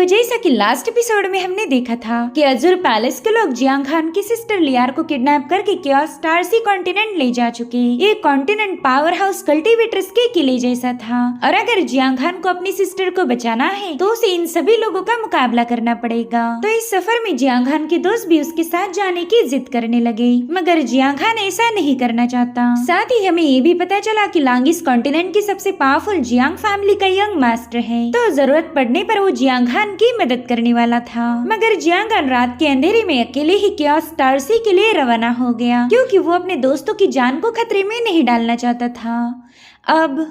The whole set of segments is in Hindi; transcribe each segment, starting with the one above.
तो जैसा कि लास्ट एपिसोड में हमने देखा था कि अजूर पैलेस के लोग जियांग खान की सिस्टर लियार को किडनैप करके क्योस स्टारसी कॉन्टिनेंट ले जा चुके। ये कॉन्टिनेंट पावर हाउस कल्टीवेटर्स के किले जैसा था और अगर जियांग खान को अपनी सिस्टर को बचाना है तो उसे इन सभी लोगों का मुकाबला करना पड़ेगा। तो इस सफर में जियांग खान के दोस्त भी उसके साथ जाने की जिद करने लगे, मगर जियांग खान ऐसा नहीं करना चाहता। साथ ही हमें ये भी पता चला कि लांगिस कॉन्टिनेंट की सबसे पावरफुल जियांग फैमिली का यंग मास्टर है, तो जरूरत पड़ने पर वो जियांग खान की मदद करने वाला था। मगर जियांग खान रात के अंधेरे में अकेले ही क्योस स्टारसी के लिए रवाना हो गया, क्योंकि वो अपने दोस्तों की जान को खतरे में नहीं डालना चाहता था। अब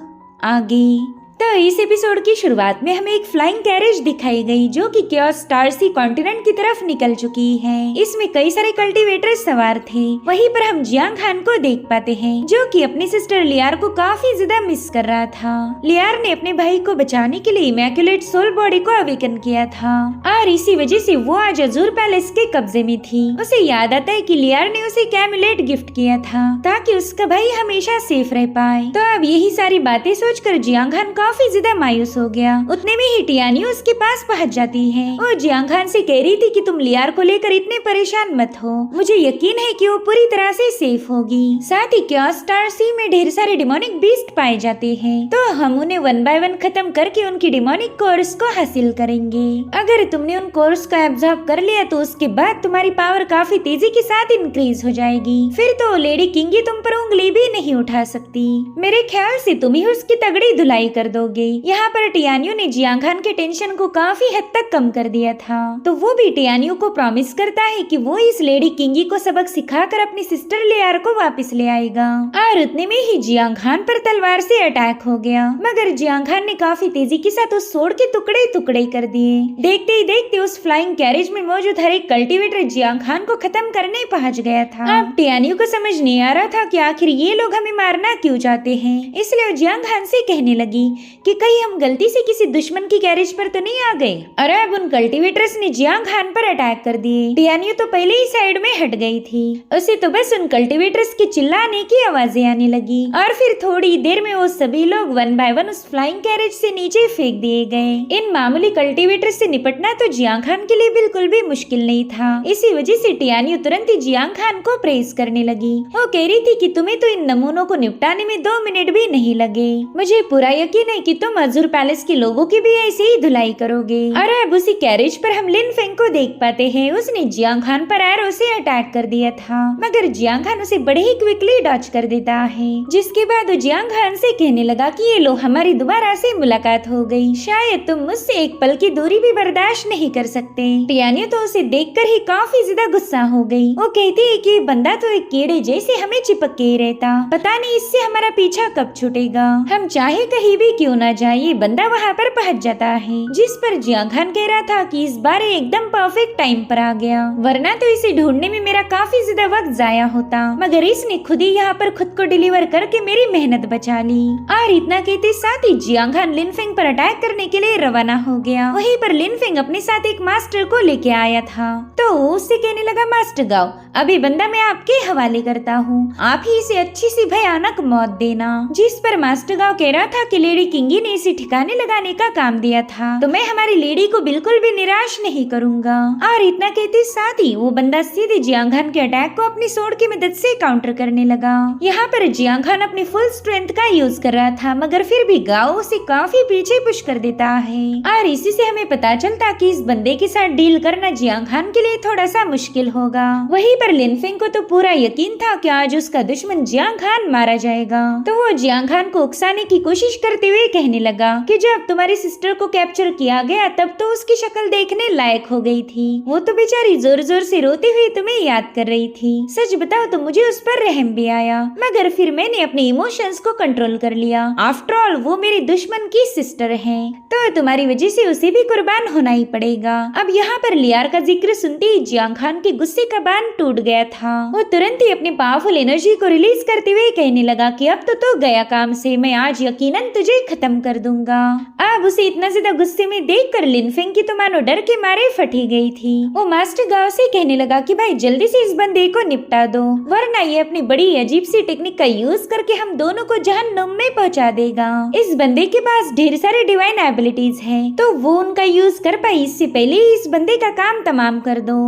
आगे तो इस एपिसोड की शुरुआत में हमें एक फ्लाइंग कैरेज दिखाई गई जो कि क्योस स्टारसी कॉन्टिनेंट की तरफ निकल चुकी है। इसमें कई सारे कल्टीवेटर सवार थे। वहीं पर हम जियांग खान को देख पाते हैं जो कि अपनी सिस्टर लियार को काफी ज्यादा मिस कर रहा था। लियार ने अपने भाई को बचाने के लिए इमैक्युलेट सोल बॉडी को अवेकन किया था और इसी वजह से वो आज अजूर पैलेस के कब्जे में थी। उसे याद आता है कि लियार ने उसे कैमुलेट गिफ्ट किया था ताकि उसका भाई हमेशा सेफ रह पाए। तो अब यही सारी बातें सोचकर जियांग खान काफी ज्यादा मायूस हो गया। उतने में ही टियानी उसके पास पहुंच जाती है और जियांग खान से कह रही थी कि तुम लियार को लेकर इतने परेशान मत हो, मुझे यकीन है कि वो पूरी तरह से सेफ होगी। साथ ही क्योस स्टारसी में ढेर सारे डिमोनिक बीस्ट पाए जाते हैं, तो हम उन्हें 1 बाय 1 खत्म करके उनकी डिमोनिक कोर्स को हासिल करेंगे। अगर तुमने उन कोर्स को एब्जॉर्ब कर लिया तो उसके बाद तुम्हारी पावर काफी तेजी के साथ इंक्रीज हो जाएगी। फिर तो लेडी किंगी तुम पर उंगली भी नहीं उठा सकती। मेरे ख्याल से तुम ही उसकी तगड़ी धुलाई कर दोगे। यहाँ पर टियानियो ने जियांग खान के टेंशन को काफी हद तक कम कर दिया था, तो वो भी टियानियो को प्रॉमिस करता है कि वो इस लेडी किंगी को सबक सिखाकर अपनी सिस्टर लियार को वापस ले आएगा। और उतने में ही जियांग खान पर तलवार से अटैक हो गया, मगर जियांग खान ने काफी तेजी के साथ उस सोड के टुकड़े टुकड़े कर दिए। देखते ही देखते उस फ्लाइंग कैरेज में मौजूद हर एक कल्टीवेटर जियांग खान को खत्म करने पहुंच गया था। अब टियानियो को समझ नहीं आ रहा था कि आखिर ये लोग हमें मारना क्यों चाहते हैं, इसलिए जियांग खान से कहने लगी कि कहीं हम गलती से किसी दुश्मन की गैरेज पर तो नहीं आ गए। और अब उन कल्टीवेटर्स ने जियांग खान पर अटैक कर दिए। टियानियो तो पहले ही साइड में हट गई थी, उसे तो बस उन कल्टीवेटर्स के चिल्लाने की आवाजें आने लगी और फिर थोड़ी देर में वो सभी लोग 1 बाय 1 उस फ्लाइंग कैरेज से नीचे फेंक दिए गए। इन मामूली कल्टीवेटर्स से निपटना तो जियांग खान के लिए बिल्कुल भी मुश्किल नहीं था। इसी वजह से टियानियो तुरंत ही जियांग खान को प्रेज करने लगी। वो कह रही थी कि तुम्हें तो इन नमूनों को निपटाने में 2 मिनट भी नहीं लगे। मुझे पूरा यकीन है कि तुम अजूर पैलेस के लोगों की भी ऐसे ही धुलाई करोगे। और अब उसी कैरेज पर हम लिन फेंग को देख पाते हैं। उसने जियांग खान पर एरो से अटैक कर दिया था, मगर जियांग खान उसे बड़े ही क्विकली डॉज कर देता है, जिसके बाद वो जियांग खान से कहने लगा कि ये लो हमारी दोबारा से मुलाकात हो गई, शायद तुम मुझसे एक पल की दूरी भी बर्दाश्त नहीं कर सकते। टियानियो तो उसे देखकर ही काफी ज्यादा गुस्सा हो गई। वो कहती है कि बंदा तो एक कीड़े जैसे हमें चिपक के रहता, पता नहीं इससे हमारा पीछा कब छूटेगा। हम चाहे कहीं भी क्यों ना जाए बंदा वहाँ पर पहुँच जाता है। जिस पर जियांग खान कह रहा था कि इस बार एकदम परफेक्ट टाइम पर आ गया, वरना तो इसे ढूंढने में मेरा काफी ज्यादा वक्त जाया होता, मगर इसने खुद ही यहाँ पर खुद को डिलीवर करके मेरी मेहनत बचा ली। और इतना कहते साथ ही जियांग खान लिन फेंग पर अटैक करने के लिए रवाना हो गया। वहीं पर लिन फेंग अपने साथ एक मास्टर को लेके आया था, तो उससे कहने लगा मास्टर गाओ अभी बंदा मैं आपके हवाले करता हूँ, आप ही इसे अच्छी सी भयानक मौत देना। जिस पर मास्टर गाओ कह रहा था कि लेडी किंगी ने इसे ठिकाने लगाने का काम दिया था, तो मैं हमारी लेडी को बिल्कुल भी निराश नहीं करूंगा। और इतना कहते साथ ही वो बंदा सीधे जियांग खान के अटैक को अपनी सोड की मदद से काउंटर करने लगा। यहाँ पर जियांग खान अपनी फुल स्ट्रेंथ का यूज कर रहा था, मगर फिर भी गाओ उसे काफी पीछे पुश कर देता है। और इसी से हमें पता चलता कि इस बंदे के साथ डील करना जियांग खान के लिए थोड़ा सा मुश्किल होगा। वहीं पर लिन फेंग को तो पूरा यकीन था कि आज उसका दुश्मन जियांग खान मारा जाएगा, तो वो जियांग खान को उकसाने की कोशिश करते हुए कहने लगा कि जब तुम्हारी सिस्टर को कैप्चर किया गया तब तो उसकी शक्ल देखने लायक हो गई थी, वो तो बेचारी जोर जोर से रोते हुए तुम्हें याद कर रही थी। सच बताओ तो मुझे उस पर रहम भी आया, मगर फिर मैंने अपने इमोशंस को कंट्रोल कर लिया। आफ्टर ऑल वो मेरे दुश्मन की सिस्टर है, तो तुम्हारी वजह से उसे भी कुर्बान होना ही पड़ेगा। अब यहाँ पर लियार का जिक्र सुनते ही जियांग खान के गुस्से का बांध टूट गया था। वो तुरंत ही अपनी पावरफुल एनर्जी को रिलीज करते हुए कहने लगा कि अब तो गया काम से, मैं आज यकीनन तुझे खत्म कर दूंगा। अब उसे इतना ज्यादा गुस्से में देखकर लिनफेंग की तो मानो डर के मारे फटी गई थी। वो मास्टर गाओ से कहने लगा कि भाई जल्दी से इस बंदे को निपटा दो, वरना ये अपनी बड़ी अजीब सी टेक्निक का यूज करके हम दोनों को जहन्नुम में पहुंचा देगा। इस बंदे के पास ढेर सारे डिवाइन एबिलिटीज हैं, तो वो उनका यूज कर पाए इससे पहले ही इस बंदे का काम तमाम कर दो।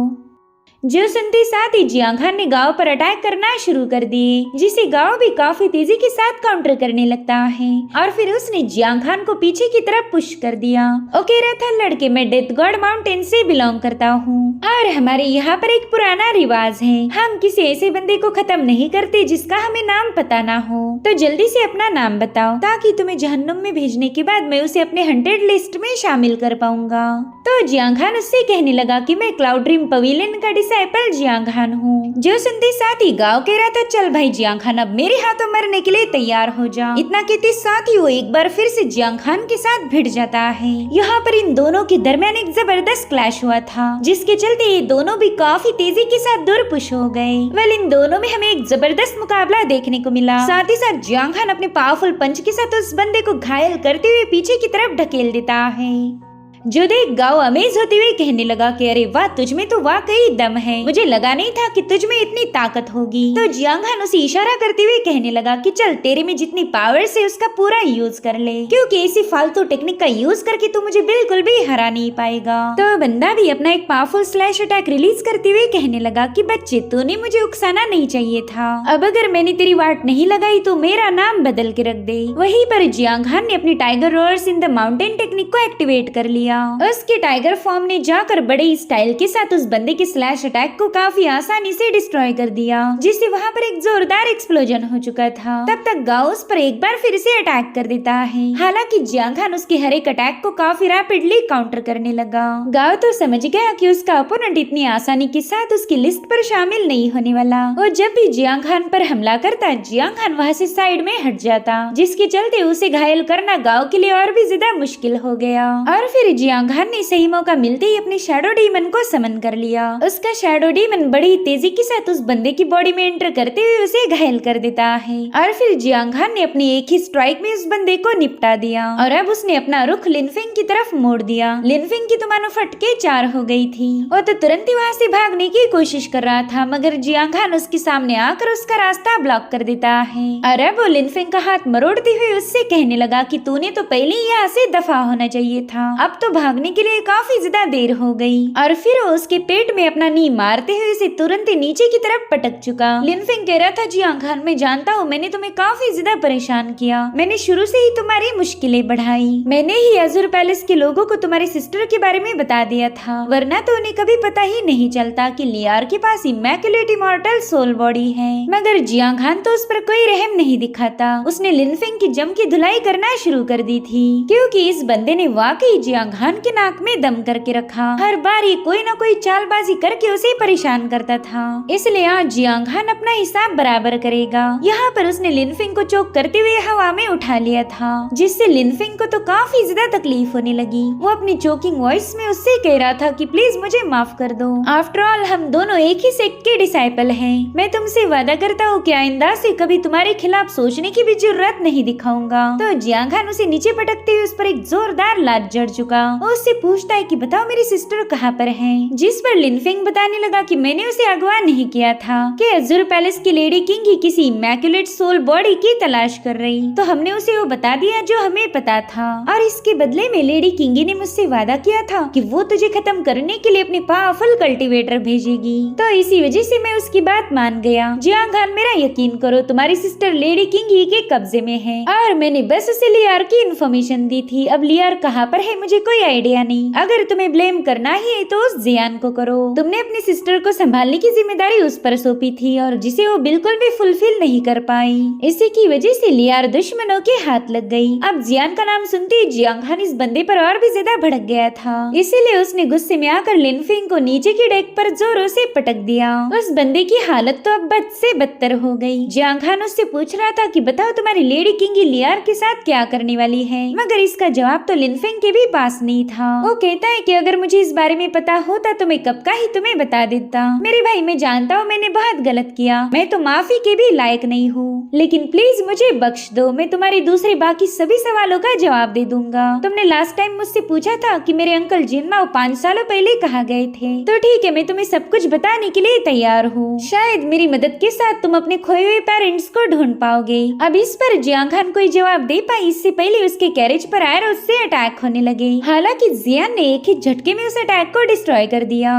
जो सुनते साथ ही जियांग खान ने गांव पर अटैक करना शुरू कर दिए, जिसे गांव भी काफी तेजी के साथ काउंटर करने लगता है और फिर उसने जियांग खान को पीछे की तरफ पुश कर दिया। वो कह रहा था लड़के मैं डेथ गॉड माउंटेन से बिलोंग करता हूँ और हमारे यहाँ पर एक पुराना रिवाज है, हम किसी ऐसे बंदे को खत्म नहीं करते जिसका हमें नाम पता ना हो, तो जल्दी से अपना नाम बताओ ताकि तुम्हें जहन्नुम में भेजने के बाद मैं उसे अपने हंटेड लिस्ट में शामिल कर पाऊंगा। तो जियांग खान उससे कहने लगा कि मैं क्लाउड ड्रीम पवेलियन का डिसाइपल जियांग खान हूँ। जो सुनते साथ ही गांव कह रहा था चल भाई जियांग खान अब मेरे हाथों मरने के लिए तैयार हो जा। इतना कहते साथ ही वो एक बार फिर से जियांग खान के साथ भिड़ जाता है। यहाँ पर इन दोनों के दरमियान एक जबरदस्त क्लैश हुआ था, जिसके चलते ये दोनों भी काफी तेजी के साथ दूर पुश हो गए। वेल इन दोनों में हमें एक जबरदस्त मुकाबला देखने को मिला। साथ ही साथ जियांग खान अपने पावरफुल पंच के साथ उस बंदे को घायल करते हुए पीछे की तरफ ढकेल देता है। जो देख गाओ अमेज होते हुए कहने लगा कि अरे वाह तुझ में तो वाकई दम है, मुझे लगा नहीं था कि तुझ में इतनी ताकत होगी। तो जियांग खान उसे इशारा करते हुए कहने लगा कि चल तेरे में जितनी पावर है उसका पूरा यूज कर ले, क्योंकि ऐसी फालतू टेक्निक का यूज करके तू मुझे बिल्कुल भी हरा नहीं पाएगा। तो बंदा भी अपना एक पावरफुल स्लैश अटैक रिलीज करते हुए कहने लगा कि बच्चे तूने मुझे उकसाना नहीं चाहिए था, अब अगर मैंने तेरी वाट नहीं लगाई तो मेरा नाम बदल के रख दे। वहीं पर जियांग खान ने अपनी tiger roars in the mountain technique को एक्टिवेट कर लिया। उसके टाइगर फॉर्म ने जाकर बड़े स्टाइल के साथ उस बंदे के स्लैश अटैक को काफी आसानी से डिस्ट्रॉय कर दिया, जिससे वहाँ पर एक जोरदार एक्सप्लोजन हो चुका था। तब तक गाओ उस पर एक बार फिर से अटैक कर देता है। हालांकि जियांग खान उसके हर एक अटैक को काफी रैपिडली काउंटर करने लगा। गाओ तो समझ गया कि उसका अपोनेंट इतनी आसानी के साथ उसकी लिस्ट पर शामिल नहीं होने वाला। वो जब भी जियांग खान पर हमला करता जियांग खान वहाँ से साइड में हट जाता, जिसके चलते उसे घायल करना गाओ के लिए और भी ज्यादा मुश्किल हो गया। और फिर जियांग खान ने सही मौका मिलते ही अपने शैडो डीमन को समन कर लिया। उसका शैडो डीमन बड़ी तेजी के साथ उस बंदे की बॉडी में एंटर करते हुए उसे घायल कर देता है और फिर जियांग खान ने अपनी एक ही स्ट्राइक में उस बंदे को निपटा दिया और अब उसने अपना रुख लिनफेंग की तरफ मोड़ दिया। लिनफेंग की तो मानो फटके चार हो गई थी। वो तो तुरंत ही वहाँ से भागने की कोशिश कर रहा था, मगर जियांग खान उसके सामने आकर उसका रास्ता ब्लॉक कर देता है और अब वो लिनफेंग का हाथ मरोड़ते हुए उससे कहने लगा कि तूने तो पहले ही यहाँ से दफा होना चाहिए था, अब तो भागने के लिए काफी ज्यादा देर हो गई। और फिर वो उसके पेट में अपना नी मारते हुए उसे तुरंत ही नीचे की तरफ पटक चुका। लिनफेंग कह रहा था जियांग खान मैं जानता हूँ मैंने तुम्हें काफी ज्यादा परेशान किया, मैंने शुरू से ही तुम्हारी मुश्किलें बढ़ाई, मैंने ही अज़ुर पैलेस के लोगों को तुम्हारी सिस्टर के बारे में बता दिया था, वरना तो उन्हें कभी पता ही नहीं चलता कि लियार के पास इमैक्युलेट इमॉर्टल सोल बॉडी है। मगर जियांग खान तो उस पर कोई रहम नहीं दिखाता, उसने लिनफेंग की जम की धुलाई करना शुरू कर दी थी, क्योंकि इस बंदे ने वाकई जियांग खान के नाक में दम करके रखा। हर बार ये कोई न कोई चालबाजी करके उसे परेशान करता था, इसलिए आज जियांग खान अपना हिसाब बराबर करेगा। यहाँ पर उसने लिनफेंग को चोक करते हुए हवा में उठा लिया था, जिससे लिनफेंग को तो काफी ज्यादा तकलीफ होने लगी। वो अपनी चोकिंग वॉइस में उससे कह रहा था कि प्लीज मुझे माफ कर दो, आफ्टर ऑल हम दोनों एक ही सेक्ट के डिसाइपल हैं। मैं तुमसे वादा करता हूँ कि आइंदा से कभी तुम्हारे खिलाफ सोचने की भी जरूरत नहीं दिखाऊंगा। तो जियांग खान उसे नीचे पटकते हुए उस पर एक जोरदार लात जड़ चुका। वो उससे पूछता है कि बताओ मेरी सिस्टर कहाँ पर है, जिस पर लिनफेंग बताने लगा कि मैंने उसे अगवा नहीं किया था कि अज़ुर पैलेस की लेडी किंग ही किसी इमैक्युलेट सोल बॉडी की तलाश कर रही, तो हमने उसे वो बता दिया जो हमें पता था और इसके बदले में लेडी किंगी ने मुझसे वादा किया था कि वो तुझे खत्म करने के लिए अपनी पावरफुल कल्टीवेटर भेजेगी, तो इसी वजह से मैं उसकी बात मान गया। जियांग खान मेरा यकीन करो तुम्हारी सिस्टर लेडी किंगी के कब्जे में है और मैंने बस उसे लियार की इन्फॉर्मेशन दी थी, अब लियार कहाँ पर है मुझे कोई आइडिया नहीं। अगर तुम्हें ब्लेम करना ही है तो उस जियान को करो, तुमने अपनी सिस्टर को संभालने की जिम्मेदारी उस पर सौंपी थी और जिसे वो बिल्कुल भी फुलफिल नहीं कर पाई, इसी की वजह से लियार दुश्मनों के हाथ लग गई। अब जियान का नाम सुनते ही जियांग खान इस बंदे पर और भी ज्यादा भड़क गया था, इसीलिए उसने गुस्से में आकर लिनफेंग को नीचे की डेक पर जोरों से पटक दिया। उस बंदे की हालत तो अब बद से बदतर हो गई। जियांग खान उससे पूछ रहा था कि बताओ तुम्हारी लेडी किंगी लियार के साथ क्या करने वाली है, मगर इसका जवाब तो लिनफेंग के भी पास नहीं था। वो कहता है कि अगर मुझे इस बारे में पता होता तो मैं कब का ही तुम्हें बता देता। मेरे भाई, मैं जानता हूँ मैंने बहुत गलत किया, मैं तो माफी के भी लायक नहीं हूँ, लेकिन प्लीज मुझे बख्श दो, मैं तुम्हारे दूसरे बाकी सभी सवालों का जवाब दे दूंगा। तुमने लास्ट टाइम मुझसे पूछा था कि मेरे अंकल जिनमाओ 5 सालों पहले कहाँ गए थे, तो ठीक है, मैं तुम्हें सब कुछ बताने के लिए तैयार हूँ। शायद मेरी मदद के साथ तुम अपने खोए हुए पेरेंट्स को ढूंढ पाओगे। अब इस पर जियांग खान कोई जवाब दे पाई इससे पहले उसके कैरेज पर एरोस से अटैक होने लगे। हालांकि जियान ने एक ही झटके में उस अटैक को डिस्ट्रॉय कर दिया।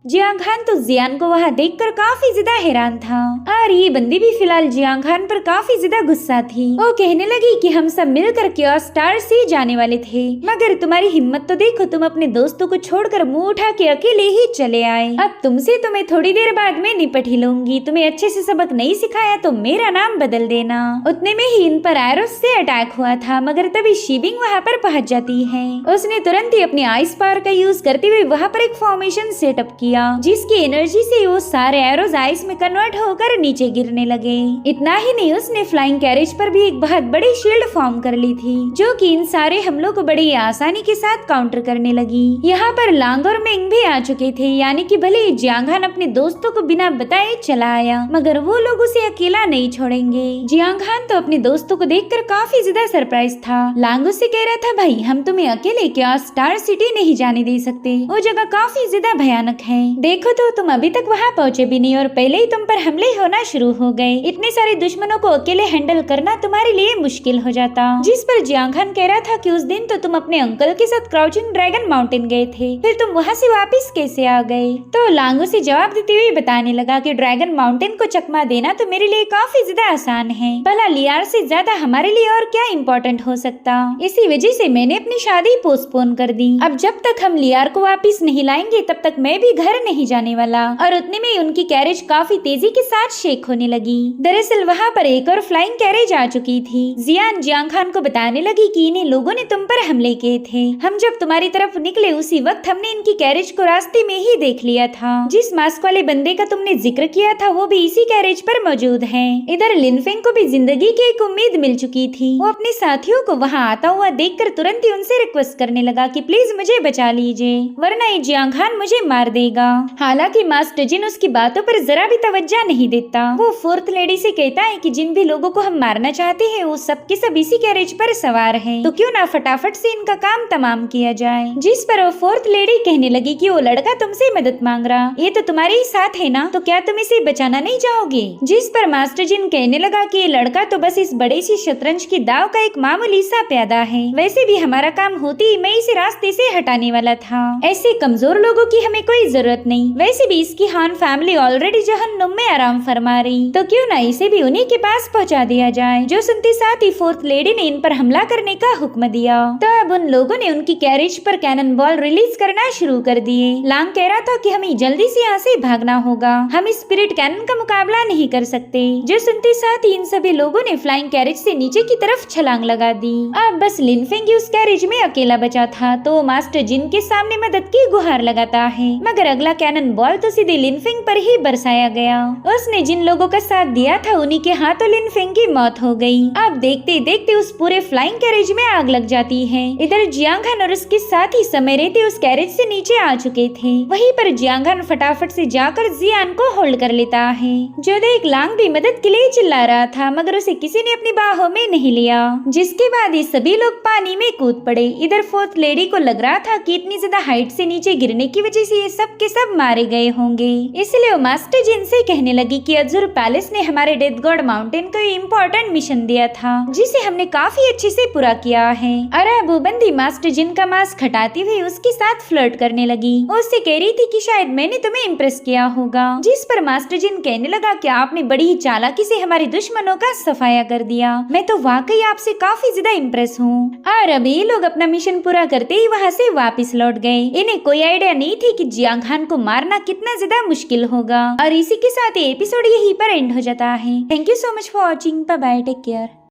जियांग खान तो जियान को वहाँ देखकर काफी ज्यादा हैरान था और ये बंदी भी फिलहाल जियांग खान पर काफी ज्यादा गुस्सा थी। वो कहने लगी कि हम सब मिलकर क्योस स्टार से जाने वाले थे, मगर तुम्हारी हिम्मत तो देखो, तुम अपने दोस्तों को छोड़कर मुंह उठा के अकेले ही चले आए। अब तुमसे तो मैं थोड़ी देर बाद में निपट ही लूंगी, तुम्हें अच्छे से सबक नहीं सिखाया तो मेरा नाम बदल देना। उतने में ही इन पर एरोस से अटैक हुआ था, मगर तभी शिबिंग वहाँ पर पहुँच जाती है। उसने तुरंत ही अपनी आइस पावर का यूज करते हुए वहाँ पर एक फॉर्मेशन सेटअप किया, जिसकी एनर्जी से वो सारे एरोज आइस में कन्वर्ट होकर नीचे गिरने लगे। इतना ही नहीं, उसने फ्लाइंग कैरेज पर भी एक बहुत बड़ी शील्ड फॉर्म कर ली थी, जो कि इन सारे हमलों को बड़ी आसानी के साथ काउंटर करने लगी। यहाँ पर लांग और मेंग भी आ चुके थे, यानी कि भले ही जियांग खान अपने दोस्तों को बिना बताए चला आया, मगर वो लोग उसे अकेला नहीं छोड़ेंगे। जियांग खान तो अपने दोस्तों को देखकर काफी ज्यादा सरप्राइज था। लांग उससे कह रहा था, भाई हम तुम्हें अकेले क्या स्टार सिटी नहीं जाने दे सकते, वो जगह काफी ज्यादा भयानक है। देखो तो तुम अभी तक वहाँ पहुँचे भी नहीं और पहले ही तुम पर हमले होना शुरू हो गए। इतने सारे दुश्मनों को अकेले हैंडल करना तुम्हारे लिए मुश्किल हो जाता। जिस पर जियांग खान कह रहा था कि उस दिन तो तुम अपने अंकल के साथ क्राउचिंग ड्रैगन माउंटेन गए थे, फिर तुम वहाँ से वापस कैसे आ गए। तो लांगो से जवाब देते हुए बताने लगा कि ड्रैगन माउंटेन को चकमा देना तो मेरे लिए काफी ज्यादा आसान है, भला लियार से ज्यादा हमारे लिए और क्या इम्पोर्टेंट हो सकता। इसी वजह से मैंने अपनी शादी पोस्टपोन कर दी। अब जब तक हम लियार को वापिस नहीं लाएंगे तब तक मैं भी घर नहीं जाने वाला। और उतने में उनकी कैरेज काफी तेजी के साथ शेक होने लगी। दरअसल वहाँ पर एक और फ्लाइंग कैरेज आ चुकी थी। जियान जियांग खान को बताने लगी कि इन्हीं लोगों ने तुम पर हमले किए थे, हम जब तुम्हारी तरफ निकले उसी वक्त हमने इनकी कैरेज को रास्ते में ही देख लिया था। जिस मास्क वाले बंदे का तुमने जिक्र किया था वो भी इसी कैरेज पर मौजूद है। इधर लिनफेंग को भी जिंदगी की एक उम्मीद मिल चुकी थी। वो अपने साथियों को वहाँ आता हुआ देखकर तुरंत ही उनसे रिक्वेस्ट करने लगा कि प्लीज मुझे बचा लीजिए, वरना ये जियांग खान मुझे मार देगा। हालांकि मास्टर जिन उसकी बातों पर जरा भी तवज्जो नहीं देता। वो फोर्थ लेडी से कहता है कि जिन भी लोगों को हम मारना चाहते हैं वो सब के सब इसी कैरेज पर सवार हैं, तो क्यों ना फटाफट से इनका काम तमाम किया जाए। जिस पर वो फोर्थ लेडी कहने लगी कि वो लड़का तुमसे मदद मांग रहा, ये तो तुम्हारे ही साथ है ना, तो क्या तुम इसे बचाना नहीं चाहोगे। जिस पर मास्टर जिन कहने लगा कि ये लड़का तो बस इस बड़े सी शतरंज की दाव का एक मामूली सा प्यादा है, वैसे भी हमारा काम होती ही मैं इसे रास्ते से हटाने वाला था। ऐसे कमजोर लोगों की हमें कोई जरूरत नहीं, वैसे भी इसकी हान फैमिली ऑलरेडी जहन्नुम में आराम फरमा रही, तो क्यों ना इसे भी उन्हीं के पास पहुंचा दिया जाए। जो सुनते साथ ही फोर्थ लेडी ने इन पर हमला करने का हुक्म दिया। तो अब उन लोगों ने उनकी कैरेज पर कैनन बॉल रिलीज करना शुरू कर दिए। लांग कह रहा था कि हमें जल्दी से यहाँ से भागना होगा, हम इस स्पिरिट कैनन का मुकाबला नहीं कर सकते। जो सुनते साथ ही इन सभी लोगों ने फ्लाइंग कैरेज से नीचे की तरफ छलांग लगा दी। अब बस लिनफेंग उस कैरेज में अकेला बचा था, तो मास्टर जिन के सामने मदद की गुहार लगाता है, मगर अगला कैनन बॉल तो सीधे लिनफेंग पर ही बरसाया गया। उसने जिन लोगों का साथ दिया था उन्हीं के हाथों लिनफेंग की मौत हो गई। अब देखते देखते उस पूरे फ्लाइंग कैरेज में आग लग जाती है। इधर जियांग खान और उसके साथ ही समय रहते उस कैरेज से नीचे आ चुके थे। वहीं पर जियांग खान फटाफट से जाकर जियान को होल्ड कर लेता है। जो देख लांग भी मदद के लिए चिल्ला रहा था, मगर उसे किसी ने अपनी बाहों में नहीं लिया, जिसके बाद ये सभी लोग पानी में कूद पड़े। इधर फोर्थ लेडी को लग रहा था कि इतनी ज्यादा हाइट से नीचे गिरने की वजह से ये सब के सब मारे गए होंगे, इसलिए वो मास्टर जिन से कहने लगी कि अज़ुर पैलेस ने हमारे डेथ गॉड माउंटेन को इम्पोर्टेंट मिशन दिया था, जिसे हमने काफी अच्छे से पूरा किया है। अरे वो बंदी मास्टर जिन का मास्क हटाती हुई उसके साथ फ्लर्ट करने लगी। उससे कह रही थी कि शायद मैंने तुम्हें इम्प्रेस किया होगा, जिस पर मास्टर जिन कहने लगा कि आपने बड़ी ही चालाकी से हमारे दुश्मनों का सफाया कर दिया, मैं तो वाकई आपसे काफी ज्यादा इम्प्रेस हूँ। और अब ये लोग अपना मिशन पूरा करते ही वहाँ से वापस लौट गए। इन्हें कोई आइडिया नहीं थी कि जियांग खान को मारना कितना ज्यादा मुश्किल होगा। और इसी के साथ एपिसोड यहीं पर एंड हो जाता है। Thank you so much for watching. Bye bye, take care.